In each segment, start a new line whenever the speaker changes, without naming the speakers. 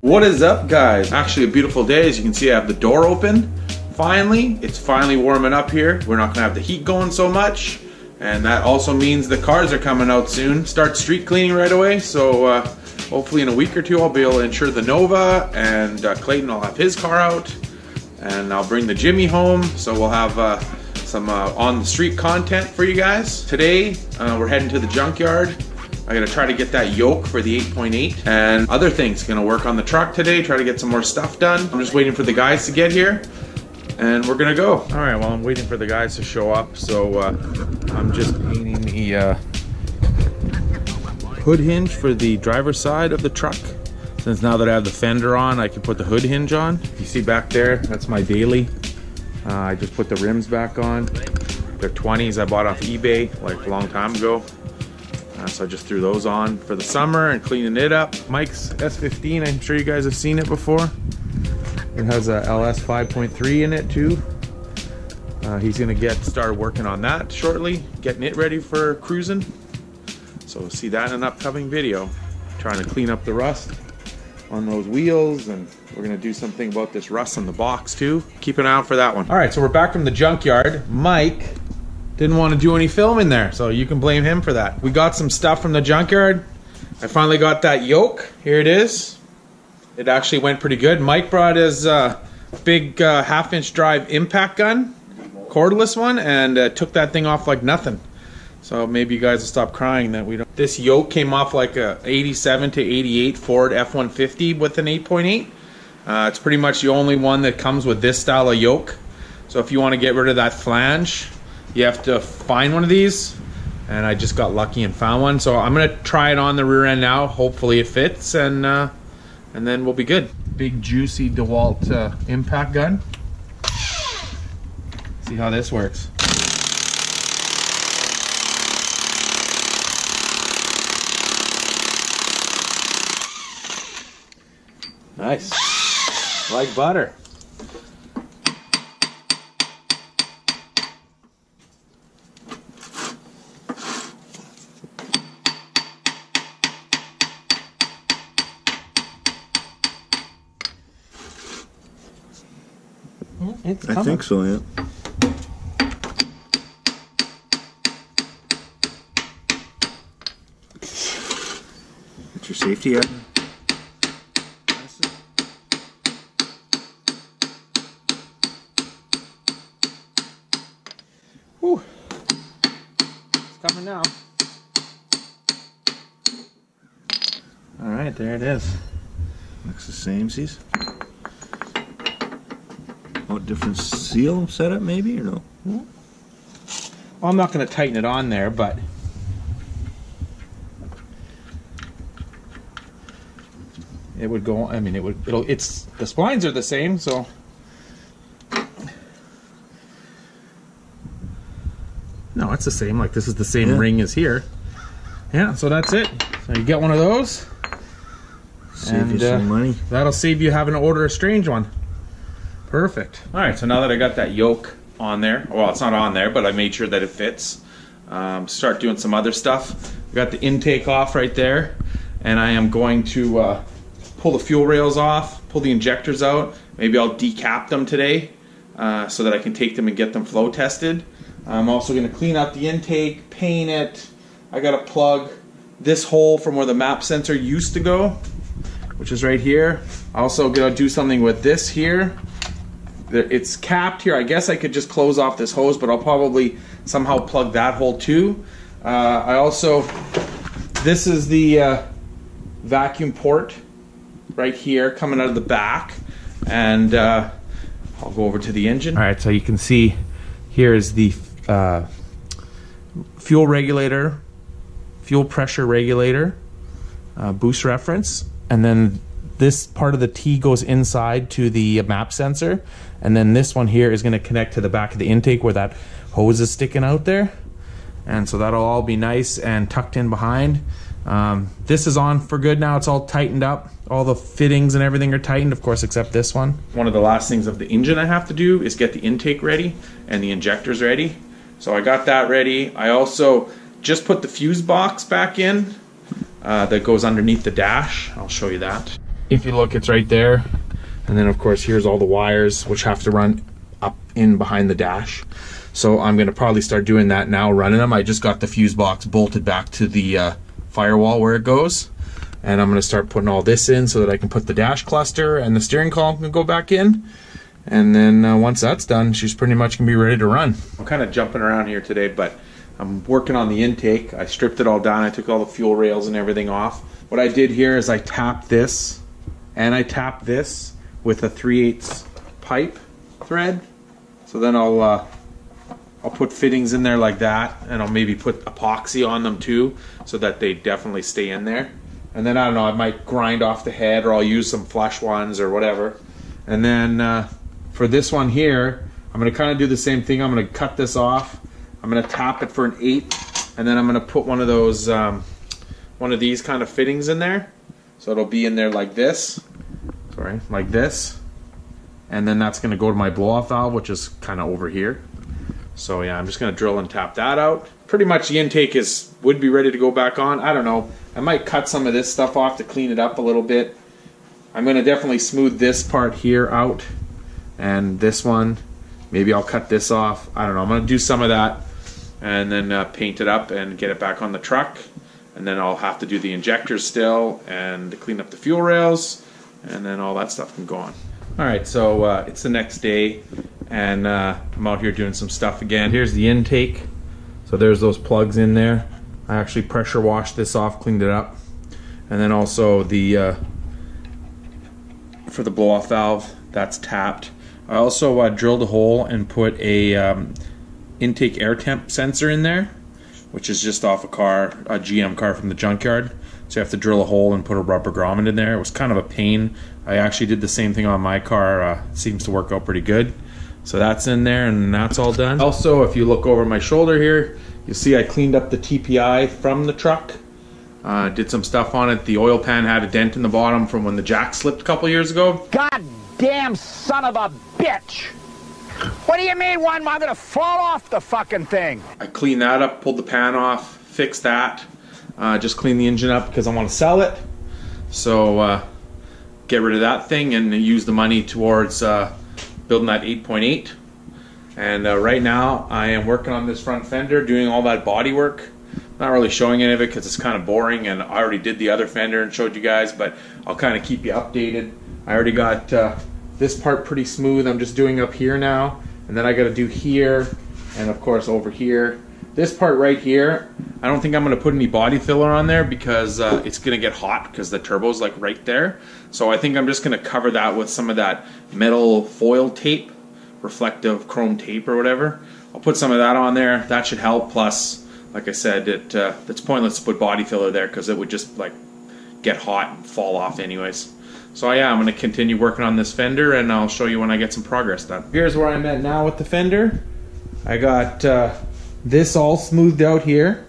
What is up, guys? Actually a beautiful day. As you can see, I have the door open. Finally, it's finally warming up here. We're not gonna have the heat going so much. And that also means the cars are coming out soon. Start street cleaning right away. So hopefully in a week or two, I'll be able to insure the Nova, and Clayton will have his car out. And I'll bring the Jimmy home. So we'll have some on the street content for you guys. Today, we're heading to the junkyard. I gotta try to get that yoke for the 8.8 and other things. Gonna work on the truck today, try to get some more stuff done. I'm just waiting for the guys to get here and we're gonna go. All right, well, I'm waiting for the guys to show up. So I'm just painting the hood hinge for the driver's side of the truck. Since now that I have the fender on, I can put the hood hinge on. You see back there, that's my daily. I just put the rims back on. They're 20s I bought off eBay like a long time ago. So I just threw those on for the summer and cleaning it up. Mike's S15, I'm sure you guys have seen it before. It has a LS 5.3 in it too. He's gonna get started working on that shortly, getting it ready for cruising. So we'll see that in an upcoming video. Trying to clean up the rust on those wheels, and we're gonna do something about this rust on the box too. Keep an eye out for that one. All right, so we're back from the junkyard. Mike didn't want to do any filming there, so you can blame him for that. We got some stuff from the junkyard. I finally got that yoke. Here it is. It actually went pretty good. Mike brought his big half-inch drive impact gun, cordless one, and took that thing off like nothing. So maybe you guys will stop crying that we don't. This yoke came off like a 87 to 88 Ford F-150 with an 8.8. It's pretty much the only one that comes with this style of yoke. So if you want to get rid of that flange, you have to find one of these, and I just got lucky and found one. So I'm gonna try it on the rear end now. Hopefully it fits, and then we'll be good. Big juicy DeWalt impact gun. See how this works. Nice, like butter.
I think so, yeah. That's your safety hat?
Whew. It's coming now. Alright, there it is.
Looks the same, sees? Oh, different seal setup maybe, or no?
Well, I'm not going to tighten it on there, but it would go. I mean, it's the splines are the same, so no, it's the same. Like this is the same ring as here. Yeah, so that's it. So you get one of those,
Save you some money.
That'll save you having to order a strange one. Perfect. All right, so now that I got that yoke on there, well, it's not on there, but I made sure that it fits. Start doing some other stuff. We got the intake off right there, and I am going to pull the fuel rails off, pull the injectors out. Maybe I'll decap them today so that I can take them and get them flow tested. I'm also going to clean up the intake, paint it. I got to plug this hole from where the map sensor used to go, which is right here. Also going to do something with this here. It's capped here. I guess I could just close off this hose, but I'll probably somehow plug that hole too. This is the vacuum port right here coming out of the back, and I'll go over to the engine. All right, so you can see here is the fuel regulator, fuel pressure regulator, boost reference, and then this part of the T goes inside to the map sensor, and then this one here is going to connect to the back of the intake where that hose is sticking out there, and so that'll all be nice and tucked in behind. This is on for good now. It's all tightened up. All the fittings and everything are tightened, of course, except this one. One of the last things of the engine I have to do is get the intake ready and the injectors ready. So I got that ready. I also just put the fuse box back in that goes underneath the dash. I'll show you that. if you look, it's right there. And then of course here's all the wires which have to run up in behind the dash. So I'm gonna probably start doing that now, running them. I just got the fuse box bolted back to the firewall where it goes. And I'm gonna start putting all this in so that I can put the dash cluster and the steering column can go back in. And then once that's done, she's pretty much gonna be ready to run. I'm kind of jumping around here today, but I'm working on the intake. I stripped it all down. I took all the fuel rails and everything off. What I did here is I tapped this and I tapped this with a 3/8 pipe thread. So then I'll put fittings in there like that, and I'll maybe put epoxy on them too so that they definitely stay in there. And then I don't know, I might grind off the head, or I'll use some flush ones or whatever. And then for this one here, I'm gonna kind of do the same thing. I'm gonna cut this off. I'm gonna tap it for an 1/8, and then I'm gonna put one of those, one of these kind of fittings in there. So it'll be in there like this, sorry, like this. And then that's gonna go to my blow-off valve, which is kind of over here. So yeah, I'm just gonna drill and tap that out. Pretty much the intake would be ready to go back on. I don't know, I might cut some of this stuff off to clean it up a little bit. I'm gonna definitely smooth this part here out, and this one, maybe I'll cut this off. I don't know, I'm gonna do some of that and then paint it up and get it back on the truck. And then I'll have to do the injectors still and clean up the fuel rails, and then all that stuff can go on. Alright, so it's the next day, and I'm out here doing some stuff again. Here's the intake. So there's those plugs in there. I actually pressure washed this off, cleaned it up. And then also the for the blow-off valve, that's tapped. I also drilled a hole and put a intake air temp sensor in there, which is just off a GM car from the junkyard. So you have to drill a hole and put a rubber grommet in there. It was kind of a pain. I actually did the same thing on my car. Seems to work out pretty good. So that's in there, and that's all done. Also, if you look over my shoulder here, you'll see I cleaned up the TPI from the truck. Did some stuff on it. The oil pan had a dent in the bottom from when the jack slipped a couple years ago.
Goddamn son of a bitch! What do you mean I'm gonna fall off the fucking thing?
I cleaned that up, pulled the pan off, fixed that. Just cleaned the engine up because I want to sell it. So get rid of that thing and use the money towards building that 8.8. And right now I am working on this front fender, doing all that body work. Not really showing any of it because it's kind of boring, and I already did the other fender and showed you guys, but I'll kind of keep you updated. I already got this part pretty smooth. I'm just doing up here now, and then I got to do here, and of course over here. This part right here, I don't think I'm going to put any body filler on there because it's going to get hot because the turbo's like right there. So I think I'm just going to cover that with some of that metal foil tape, reflective chrome tape or whatever. I'll put some of that on there. That should help. Plus, like I said, it's pointless to put body filler there because it would just like get hot and fall off anyways. So yeah, I'm going to continue working on this fender, and I'll show you when I get some progress done. Here's where I'm at now with the fender. I got this all smoothed out here.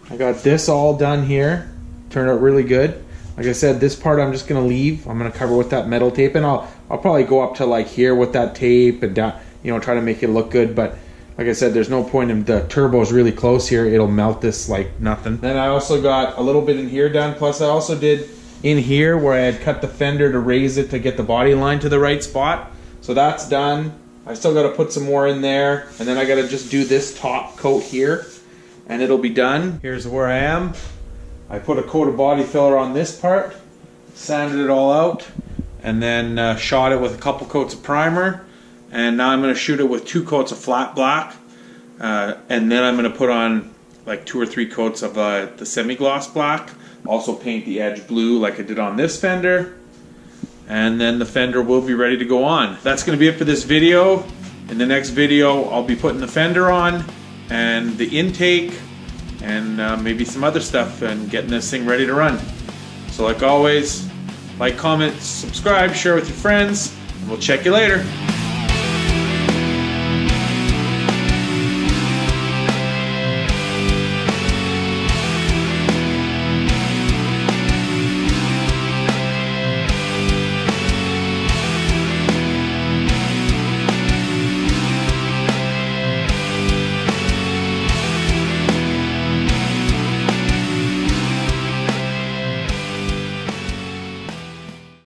I got this all done here. Turned out really good. Like I said, this part I'm just gonna leave. I'm gonna cover with that metal tape, and I'll probably go up to like here with that tape and down, you know, try to make it look good. But like I said, there's no point in the turbo's really close here. It'll melt this like nothing. Then I also got a little bit in here done. Plus I also did in here where I had cut the fender to raise it to get the body line to the right spot. So that's done. I still got to put some more in there, and then I got to just do this top coat here, and it'll be done. Here's where I am. I put a coat of body filler on this part, sanded it all out, and then shot it with a couple coats of primer, and now I'm going to shoot it with 2 coats of flat black, and then I'm going to put on like 2 or 3 coats of the semi-gloss black. Also paint the edge blue like I did on this fender. And then the fender will be ready to go on. That's going to be it for this video. In the next video, I'll be putting the fender on and the intake and maybe some other stuff and getting this thing ready to run. So like always, like, comment, subscribe, share with your friends, and we'll check you later.